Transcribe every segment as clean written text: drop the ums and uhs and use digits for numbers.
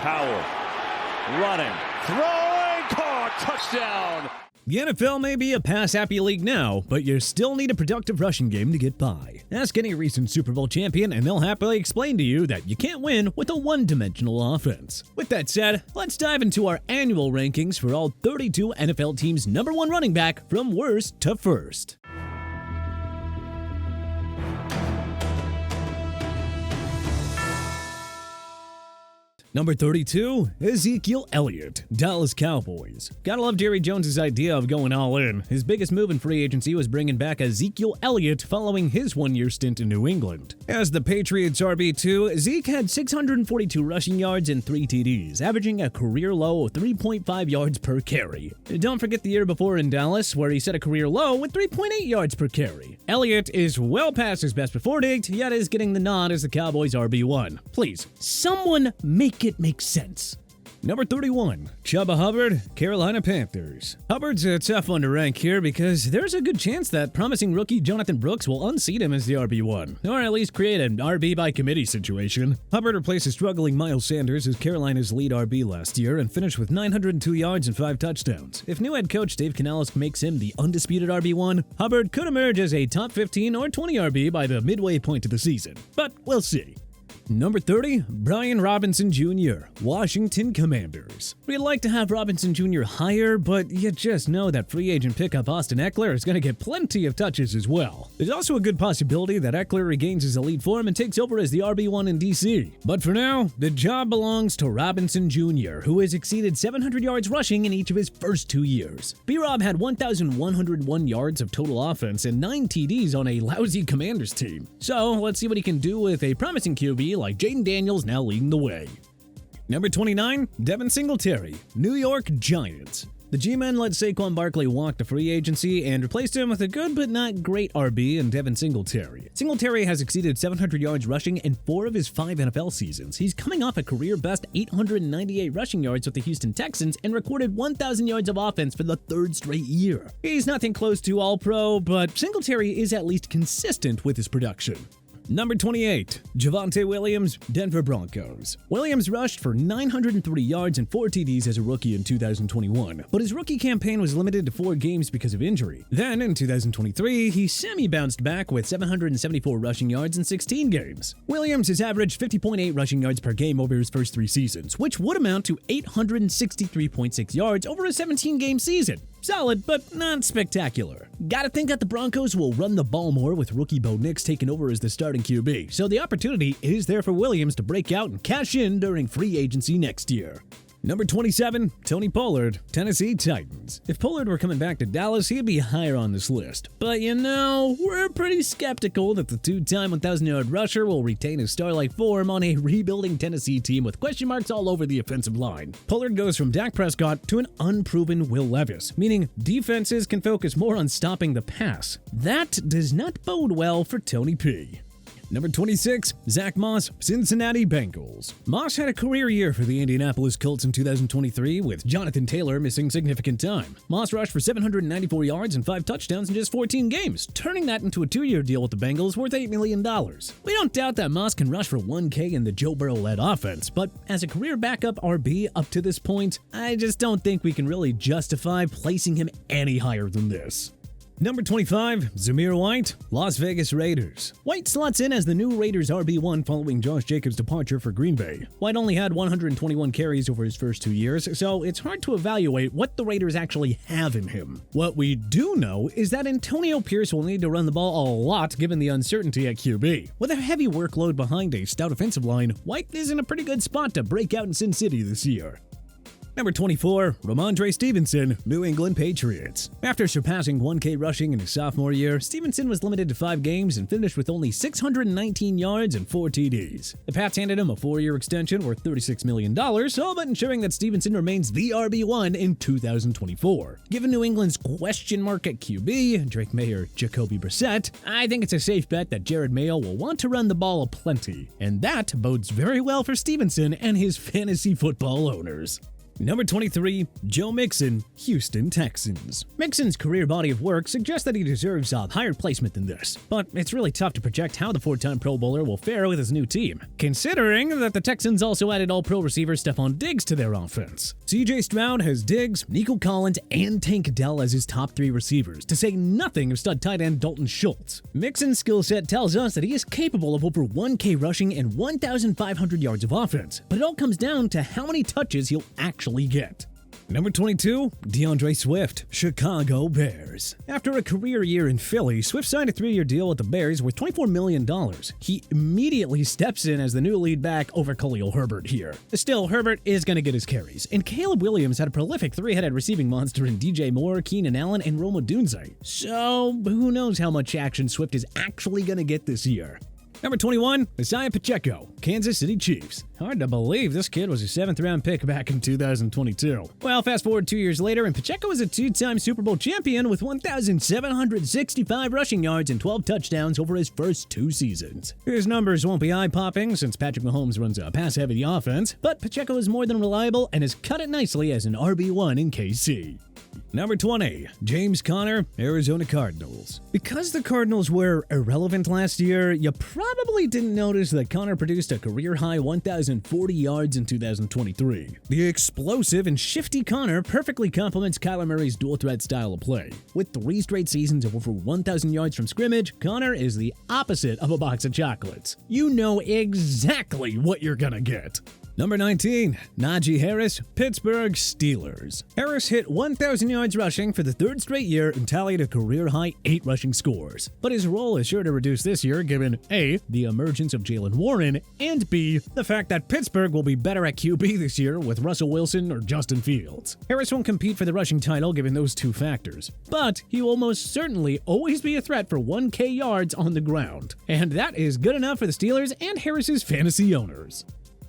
Powell running, throwing, caught, touchdown. The NFL may be a pass-happy league now, but you still need a productive rushing game to get by. Ask any recent Super Bowl champion and they'll happily explain to you that you can't win with a one-dimensional offense. With that said, let's dive into our annual rankings for all 32 NFL teams' number one running back from worst to first. Number 32, Ezekiel Elliott, Dallas Cowboys. Gotta love Jerry Jones' idea of going all in. His biggest move in free agency was bringing back Ezekiel Elliott following his one-year stint in New England. As the Patriots' RB2, Zeke had 642 rushing yards and 3 TDs, averaging a career low of 3.5 yards per carry. Don't forget the year before in Dallas, where he set a career low with 3.8 yards per carry. Elliott is well past his best before date, yet is getting the nod as the Cowboys' RB1. Please, someone make it make sense. Number 31, Chuba Hubbard, Carolina Panthers. Hubbard's a tough one to rank here because there's a good chance that promising rookie Jonathan Brooks will unseat him as the RB1, or at least create an RB by committee situation. Hubbard replaces struggling Miles Sanders as Carolina's lead RB last year and finished with 902 yards and 5 touchdowns. If new head coach Dave Canales makes him the undisputed RB1, Hubbard could emerge as a top 15 or 20 RB by the midway point of the season, but we'll see. Number 30, Brian Robinson Jr., Washington Commanders. We'd like to have Robinson Jr. higher, but you just know that free agent pickup Austin Eckler is going to get plenty of touches as well. There's also a good possibility that Eckler regains his elite form and takes over as the RB1 in DC. But for now, the job belongs to Robinson Jr., who has exceeded 700 yards rushing in each of his first 2 years. B-Rob had 1,101 yards of total offense and 9 TDs on a lousy Commanders team. So let's see what he can do with a promising QB like Jaden Daniels now leading the way. Number 29, Devin Singletary, New York Giants. The G-Men let Saquon Barkley walk to free agency and replaced him with a good but not great RB in Devin Singletary. Singletary has exceeded 700 yards rushing in 4 of his 5 NFL seasons. He's coming off a career-best 898 rushing yards with the Houston Texans and recorded 1,000 yards of offense for the 3rd straight year. He's nothing close to All-Pro, but Singletary is at least consistent with his production. Number 28, Javonte Williams, Denver Broncos. Williams rushed for 930 yards and 4 TDs as a rookie in 2021, but his rookie campaign was limited to 4 games because of injury. Then, in 2023, he semi-bounced back with 774 rushing yards in 16 games. Williams has averaged 50.8 rushing yards per game over his first 3 seasons, which would amount to 863.6 yards over a 17-game season. Solid, but not spectacular. Gotta think that the Broncos will run the ball more with rookie Bo Nix taking over as the starting QB, so the opportunity is there for Williams to break out and cash in during free agency next year. Number 27, Tony Pollard, Tennessee Titans. If Pollard were coming back to Dallas, he'd be higher on this list. But you know, we're pretty skeptical that the 2-time 1,000-yard rusher will retain his star-like form on a rebuilding Tennessee team with question marks all over the offensive line. Pollard goes from Dak Prescott to an unproven Will Levis, meaning defenses can focus more on stopping the pass. That does not bode well for Tony P. Number 26, Zach Moss, Cincinnati Bengals. Moss had a career year for the Indianapolis Colts in 2023, with Jonathan Taylor missing significant time. Moss rushed for 794 yards and 5 touchdowns in just 14 games, turning that into a 2-year deal with the Bengals worth $8 million. We don't doubt that Moss can rush for 1K in the Joe Burrow-led offense, but as a career backup RB up to this point, I just don't think we can really justify placing him any higher than this. Number 25, Zamir White, Las Vegas Raiders. White slots in as the new Raiders RB1 following Josh Jacobs' departure for Green Bay. White only had 121 carries over his first 2 years, so it's hard to evaluate what the Raiders actually have in him. What we do know is that Antonio Pierce will need to run the ball a lot given the uncertainty at QB. With a heavy workload behind a stout offensive line, White is in a pretty good spot to break out in Sin City this year. Number 24, Ramondre Stevenson, New England Patriots. After surpassing 1K rushing in his sophomore year, Stevenson was limited to 5 games and finished with only 619 yards and 4 TDs. The Pats handed him a 4-year extension worth $36 million, all but ensuring that Stevenson remains the RB1 in 2024. Given New England's question mark at QB, Drake May or Jacoby Brissett, I think it's a safe bet that Jared Mayo will want to run the ball aplenty, and that bodes very well for Stevenson and his fantasy football owners. Number 23, Joe Mixon, Houston Texans. Mixon's career body of work suggests that he deserves a higher placement than this, but it's really tough to project how the four-time Pro Bowler will fare with his new team, considering that the Texans also added All-Pro receiver Stephon Diggs to their offense. CJ Stroud has Diggs, Nico Collins, and Tank Dell as his top 3 receivers, to say nothing of stud tight end Dalton Schultz. Mixon's skill set tells us that he is capable of over 1K rushing and 1,500 yards of offense, but it all comes down to how many touches he'll actually get. Number 22, DeAndre Swift, Chicago Bears. After a career year in Philly, Swift signed a 3-year deal with the Bears worth $24 million. He immediately steps in as the new lead back over Khalil Herbert here. Still, Herbert is going to get his carries, and Caleb Williams had a prolific 3-headed receiving monster in DJ Moore, Keenan Allen, and Rome Odunze. So, who knows how much action Swift is actually going to get this year. Number 21, Isaiah Pacheco, Kansas City Chiefs. Hard to believe this kid was a 7th-round pick back in 2022. Well, fast forward 2 years later, and Pacheco is a 2-time Super Bowl champion with 1,765 rushing yards and 12 touchdowns over his first 2 seasons. His numbers won't be eye-popping since Patrick Mahomes runs a pass-heavy offense, but Pacheco is more than reliable and has cut it nicely as an RB1 in KC. Number 20, James Conner, Arizona Cardinals. Because the Cardinals were irrelevant last year, you probably didn't notice that Conner produced a career-high 1,040 yards in 2023. The explosive and shifty Conner perfectly complements Kyler Murray's dual-threat style of play. With 3 straight seasons of over 1,000 yards from scrimmage, Conner is the opposite of a box of chocolates. You know exactly what you're gonna get. Number 19, Najee Harris, Pittsburgh Steelers. Harris hit 1,000 yards rushing for the 3rd straight year and tallied a career-high 8 rushing scores. But his role is sure to reduce this year given A, the emergence of Jalen Warren, and B, the fact that Pittsburgh will be better at QB this year with Russell Wilson or Justin Fields. Harris won't compete for the rushing title given those 2 factors, but he will most certainly always be a threat for 1K yards on the ground. And that is good enough for the Steelers and Harris's fantasy owners.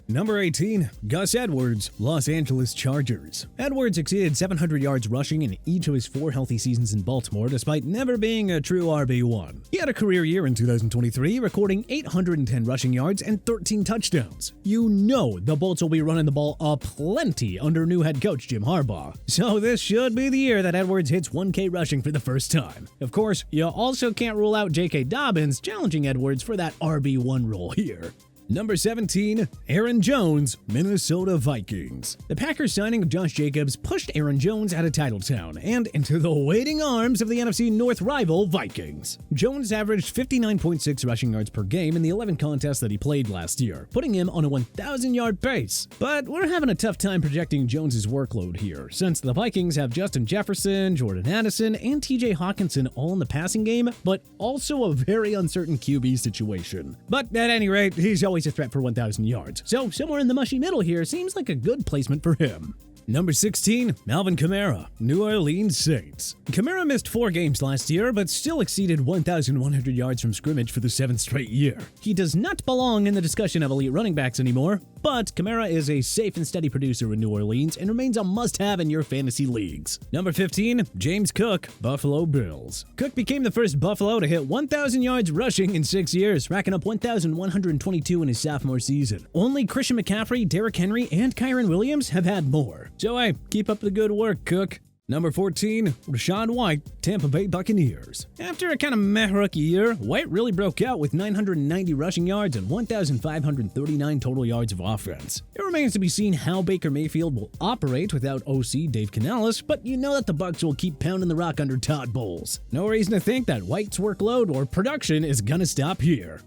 Number 18, Gus Edwards, Los Angeles Chargers. Edwards exceeded 700 yards rushing in each of his 4 healthy seasons in Baltimore, despite never being a true RB1. He had a career year in 2023, recording 810 rushing yards and 13 touchdowns. You know the Bolts will be running the ball aplenty under new head coach Jim Harbaugh. So this should be the year that Edwards hits 1K rushing for the first time. Of course, you also can't rule out J.K. Dobbins challenging Edwards for that RB1 role here. Number 17, Aaron Jones, Minnesota Vikings. The Packers signing of Josh Jacobs pushed Aaron Jones out of Titletown and into the waiting arms of the NFC North rival Vikings. Jones averaged 59.6 rushing yards per game in the 11 contests that he played last year, putting him on a 1,000-yard pace. But we're having a tough time projecting Jones's workload here, since the Vikings have Justin Jefferson, Jordan Addison, and TJ Hawkinson all in the passing game, but also a very uncertain QB situation. But at any rate, he's always a threat for 1,000 yards, so somewhere in the mushy middle here seems like a good placement for him. Number 16, Alvin Kamara, New Orleans Saints. Kamara missed 4 games last year, but still exceeded 1,100 yards from scrimmage for the 7th straight year. He does not belong in the discussion of elite running backs anymore, but Kamara is a safe and steady producer in New Orleans and remains a must-have in your fantasy leagues. Number 15, James Cook, Buffalo Bills. Cook became the first Buffalo to hit 1,000 yards rushing in 6 years, racking up 1,122 in his sophomore season. Only Christian McCaffrey, Derrick Henry, and Kyren Williams have had more. So hey, keep up the good work, Cook. Number 14, Rachaad White, Tampa Bay Buccaneers. After a kind of meh rookie year, White really broke out with 990 rushing yards and 1,539 total yards of offense. It remains to be seen how Baker Mayfield will operate without OC Dave Canales, but you know that the Bucs will keep pounding the rock under Todd Bowles. No reason to think that White's workload or production is gonna stop here.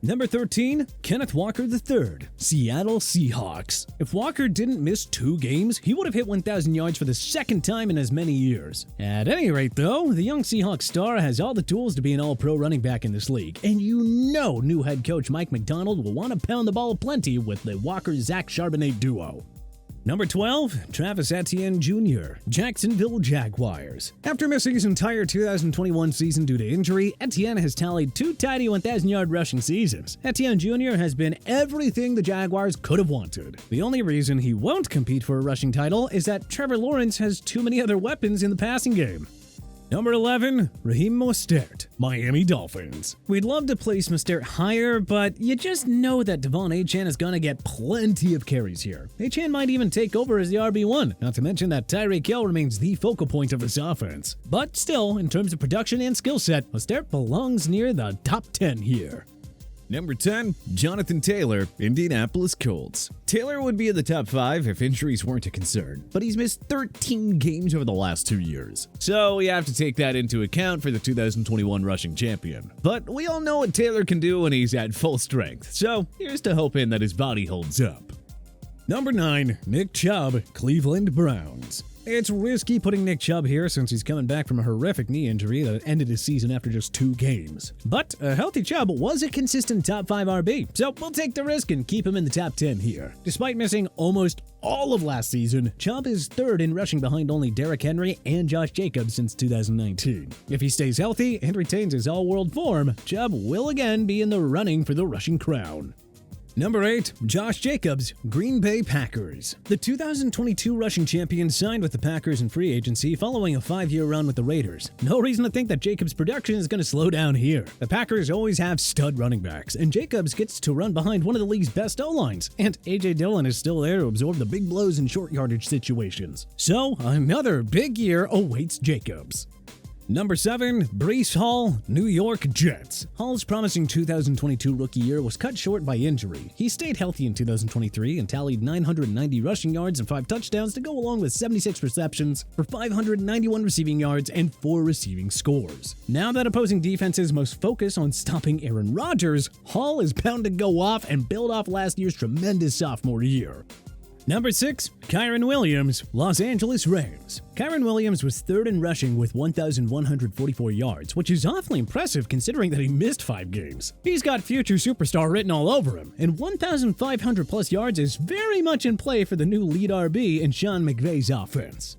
Number 13, Kenneth Walker III, Seattle Seahawks. If Walker didn't miss 2 games, he would have hit 1,000 yards for the 2nd time in as many years. At any rate, though, the young Seahawks star has all the tools to be an all-pro running back in this league, and you know new head coach Mike McDonald will want to pound the ball aplenty with the Walker-Zach Charbonnet duo. Number 12, Travis Etienne Jr., Jacksonville Jaguars. After missing his entire 2021 season due to injury, Etienne has tallied 2 tidy 1,000-yard rushing seasons. Etienne Jr. has been everything the Jaguars could have wanted. The only reason he won't compete for a rushing title is that Trevor Lawrence has too many other weapons in the passing game. Number 11, Raheem Mostert, Miami Dolphins. We'd love to place Mostert higher, but you just know that Devon Achane is going to get plenty of carries here. Achane might even take over as the RB1, not to mention that Tyreek Hill remains the focal point of this offense. But still, in terms of production and skill set, Mostert belongs near the top 10 here. Number 10, Jonathan Taylor, Indianapolis Colts. Taylor would be in the top 5 if injuries weren't a concern, but he's missed 13 games over the last 2 years. So we have to take that into account for the 2021 rushing champion. But we all know what Taylor can do when he's at full strength, so here's to hoping that his body holds up. Number 9, Nick Chubb, Cleveland Browns. It's risky putting Nick Chubb here since he's coming back from a horrific knee injury that ended his season after just 2 games. But a healthy Chubb was a consistent top 5 RB, so we'll take the risk and keep him in the top 10 here. Despite missing almost all of last season, Chubb is 3rd in rushing behind only Derrick Henry and Josh Jacobs since 2019. If he stays healthy and retains his all-world form, Chubb will again be in the running for the rushing crown. Number 8, Josh Jacobs, Green Bay Packers. The 2022 rushing champion signed with the Packers in free agency following a 5-year run with the Raiders. No reason to think that Jacobs' production is going to slow down here. The Packers always have stud running backs, and Jacobs gets to run behind one of the league's best O-lines, and A.J. Dillon is still there to absorb the big blows in short yardage situations. So, another big year awaits Jacobs. Number 7, Breece Hall, New York Jets. Hall's promising 2022 rookie year was cut short by injury. He stayed healthy in 2023 and tallied 990 rushing yards and 5 touchdowns to go along with 76 receptions for 591 receiving yards and 4 receiving scores. Now that opposing defenses must focus on stopping Aaron Rodgers, Hall is bound to go off and build off last year's tremendous sophomore year. Number 6, Kyren Williams, Los Angeles Rams. Kyren Williams was 3rd in rushing with 1,144 yards, which is awfully impressive considering that he missed 5 games. He's got future superstar written all over him, and 1,500 plus yards is very much in play for the new lead RB in Sean McVay's offense.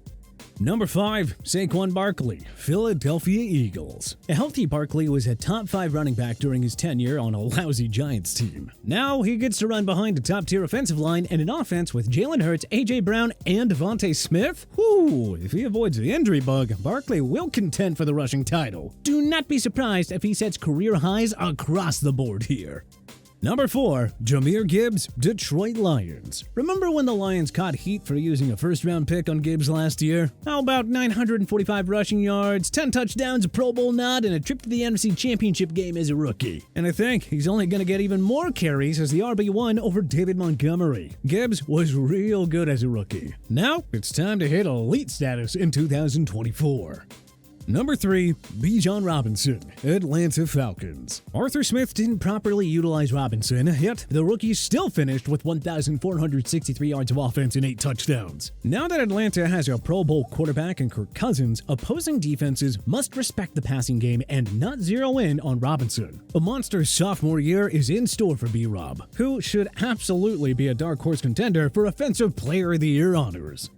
Number 5, Saquon Barkley, Philadelphia Eagles. A healthy Barkley was a top 5 running back during his tenure on a lousy Giants team. Now he gets to run behind a top-tier offensive line and an offense with Jalen Hurts, A.J. Brown, and Devontae Smith? Whew, if he avoids the injury bug, Barkley will contend for the rushing title. Do not be surprised if he sets career highs across the board here. Number 4, Jahmyr Gibbs, Detroit Lions. Remember when the Lions caught heat for using a first-round pick on Gibbs last year? How about 945 rushing yards, 10 touchdowns, a Pro Bowl nod, and a trip to the NFC Championship game as a rookie? And I think he's only going to get even more carries as the RB1 over David Montgomery. Gibbs was real good as a rookie. Now it's time to hit elite status in 2024. Number 3, Bijan Robinson, Atlanta Falcons. Arthur Smith didn't properly utilize Robinson, yet the rookie still finished with 1,463 yards of offense and 8 touchdowns. Now that Atlanta has a Pro Bowl quarterback in Kirk Cousins, opposing defenses must respect the passing game and not zero in on Robinson. A monster sophomore year is in store for B-Rob, who should absolutely be a dark horse contender for Offensive Player of the Year honors.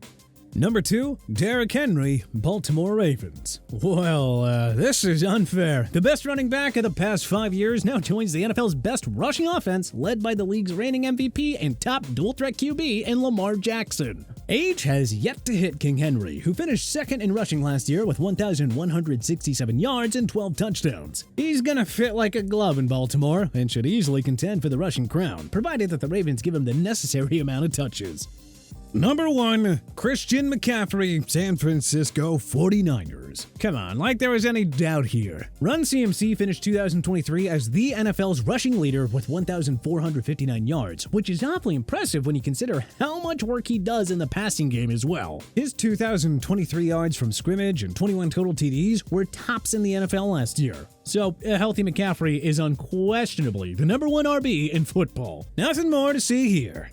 Number 2, Derrick Henry, Baltimore Ravens. Well, this is unfair. The best running back of the past 5 years now joins the NFL's best rushing offense, led by the league's reigning MVP and top dual-threat QB in Lamar Jackson. Age has yet to hit King Henry, who finished 2nd in rushing last year with 1,167 yards and 12 touchdowns. He's gonna fit like a glove in Baltimore and should easily contend for the rushing crown, provided that the Ravens give him the necessary amount of touches. Number 1, Christian McCaffrey, San Francisco 49ers. Come on, like there was any doubt here. Run CMC finished 2023 as the NFL's rushing leader with 1,459 yards, which is awfully impressive when you consider how much work he does in the passing game as well. His 2,023 yards from scrimmage and 21 total TDs were tops in the NFL last year. So, a healthy McCaffrey is unquestionably the number 1 RB in football. Nothing more to see here.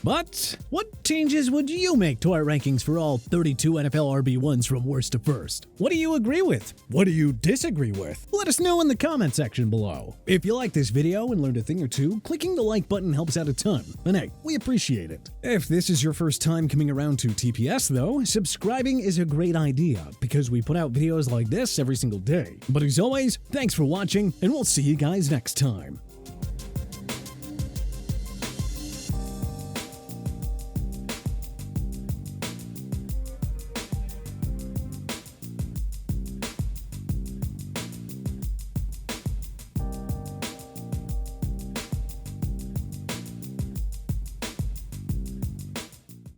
But what changes would you make to our rankings for all 32 NFL RB1s from worst to first? What do you agree with? What do you disagree with? Let us know in the comment section below. If you like this video and learned a thing or two, clicking the like button helps out a ton. And hey, we appreciate it. If this is your first time coming around to TPS though, subscribing is a great idea because we put out videos like this every single day. But as always, thanks for watching and we'll see you guys next time.